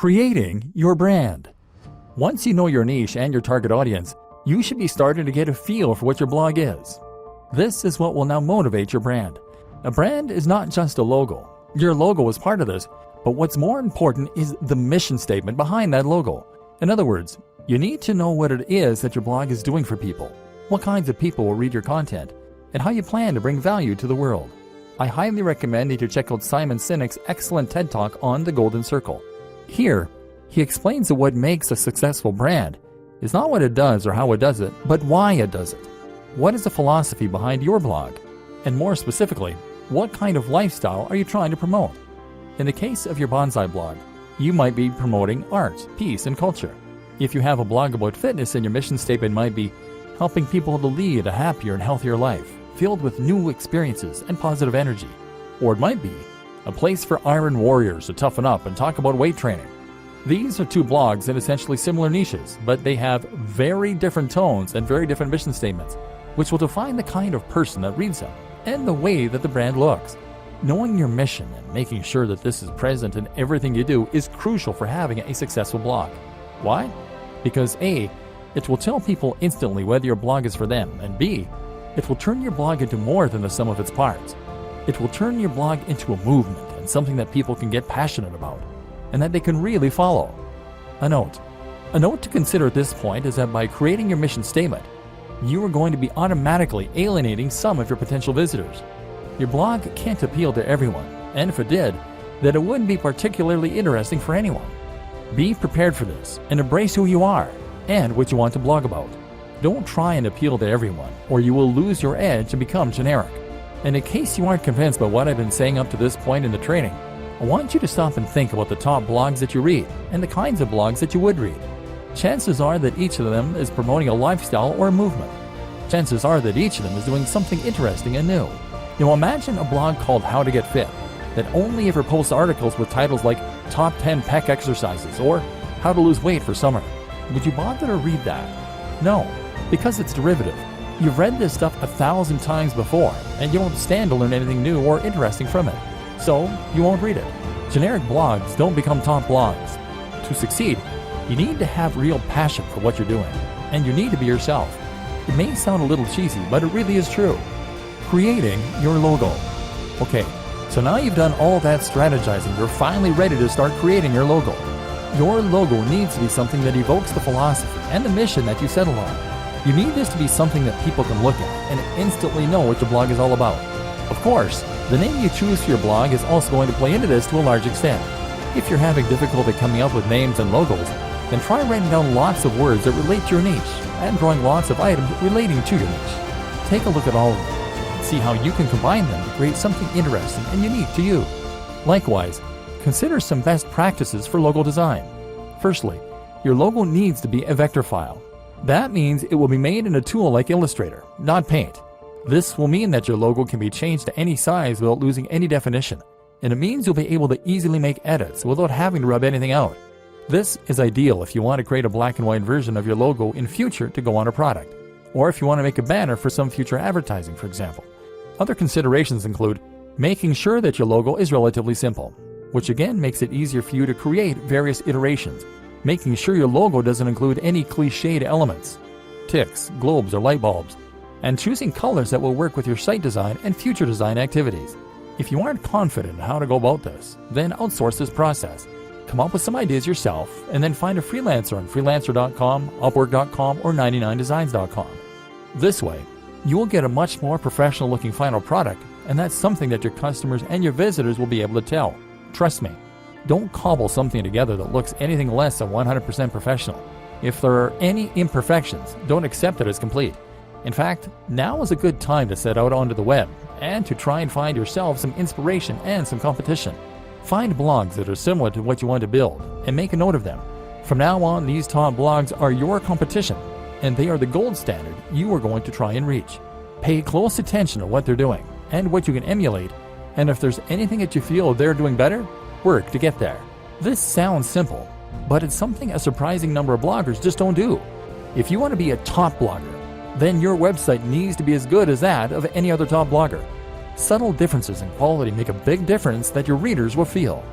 Creating your brand. Once you know your niche and your target audience, you should be starting to get a feel for what your blog is. This is what will now motivate your brand. A brand is not just a logo. Your logo is part of this, but what's more important is the mission statement behind that logo. In other words, you need to know what it is that your blog is doing for people, what kinds of people will read your content, and how you plan to bring value to the world. I highly recommend that you check out Simon Sinek's excellent TED Talk on the Golden Circle. Here, he explains that what makes a successful brand is not what it does or how it does it, but why it does it. What is the philosophy behind your blog? And more specifically, what kind of lifestyle are you trying to promote? In the case of your bonsai blog, you might be promoting art, peace, and culture. If you have a blog about fitness, then your mission statement might be helping people to lead a happier and healthier life, filled with new experiences and positive energy. Or it might be a place for iron warriors to toughen up and talk about weight training. These are two blogs in essentially similar niches, but they have very different tones and very different mission statements, which will define the kind of person that reads them and the way that the brand looks. Knowing your mission and making sure that this is present in everything you do is crucial for having a successful blog. Why? Because A, it will tell people instantly whether your blog is for them, and B, it will turn your blog into more than the sum of its parts. It will turn your blog into a movement and something that people can get passionate about, and that they can really follow. A note to consider at this point is that by creating your mission statement, you are going to be automatically alienating some of your potential visitors. Your blog can't appeal to everyone, and if it did, then it wouldn't be particularly interesting for anyone. Be prepared for this and embrace who you are and what you want to blog about. Don't try and appeal to everyone, or you will lose your edge and become generic. And in case you aren't convinced by what I've been saying up to this point in the training, I want you to stop and think about the top blogs that you read and the kinds of blogs that you would read. Chances are that each of them is promoting a lifestyle or a movement. Chances are that each of them is doing something interesting and new. Now imagine a blog called How to Get Fit that only ever posts articles with titles like Top 10 Pec Exercises or How to Lose Weight for Summer. Would you bother to read that? No, because it's derivative. You've read this stuff 1,000 times before, and you won't stand to learn anything new or interesting from it. So, you won't read it. Generic blogs don't become top blogs. To succeed, you need to have real passion for what you're doing, and you need to be yourself. It may sound a little cheesy, but it really is true. Creating your logo. Okay, so now you've done all that strategizing, you're finally ready to start creating your logo. Your logo needs to be something that evokes the philosophy and the mission that you settle on. You need this to be something that people can look at and instantly know what your blog is all about. Of course, the name you choose for your blog is also going to play into this to a large extent. If you're having difficulty coming up with names and logos, then try writing down lots of words that relate to your niche and drawing lots of items relating to your niche. Take a look at all of them and see how you can combine them to create something interesting and unique to you. Likewise, consider some best practices for logo design. Firstly, your logo needs to be a vector file. That means it will be made in a tool like Illustrator, not Paint. This will mean that your logo can be changed to any size without losing any definition, and it means you'll be able to easily make edits without having to rub anything out. This is ideal if you want to create a black and white version of your logo in future to go on a product, or if you want to make a banner for some future advertising, for example. Other considerations include making sure that your logo is relatively simple, which again makes it easier for you to create various iterations. Making sure your logo doesn't include any cliched elements, ticks, globes, or light bulbs, and choosing colors that will work with your site design and future design activities. If you aren't confident in how to go about this, then outsource this process. Come up with some ideas yourself, and then find a freelancer on freelancer.com, upwork.com, or 99designs.com. This way, you will get a much more professional-looking final product, and that's something that your customers and your visitors will be able to tell. Trust me. Don't cobble something together that looks anything less than 100% professional. If there are any imperfections, don't accept it as complete. In fact, now is a good time to set out onto the web and to try and find yourself some inspiration and some competition. Find blogs that are similar to what you want to build and make a note of them. From now on, these top blogs are your competition, and they are the gold standard you are going to try and reach. Pay close attention to what they're doing and what you can emulate, and if there's anything that you feel they're doing better, work to get there. This sounds simple, but it's something a surprising number of bloggers just don't do. If you want to be a top blogger, then your website needs to be as good as that of any other top blogger. Subtle differences in quality make a big difference that your readers will feel.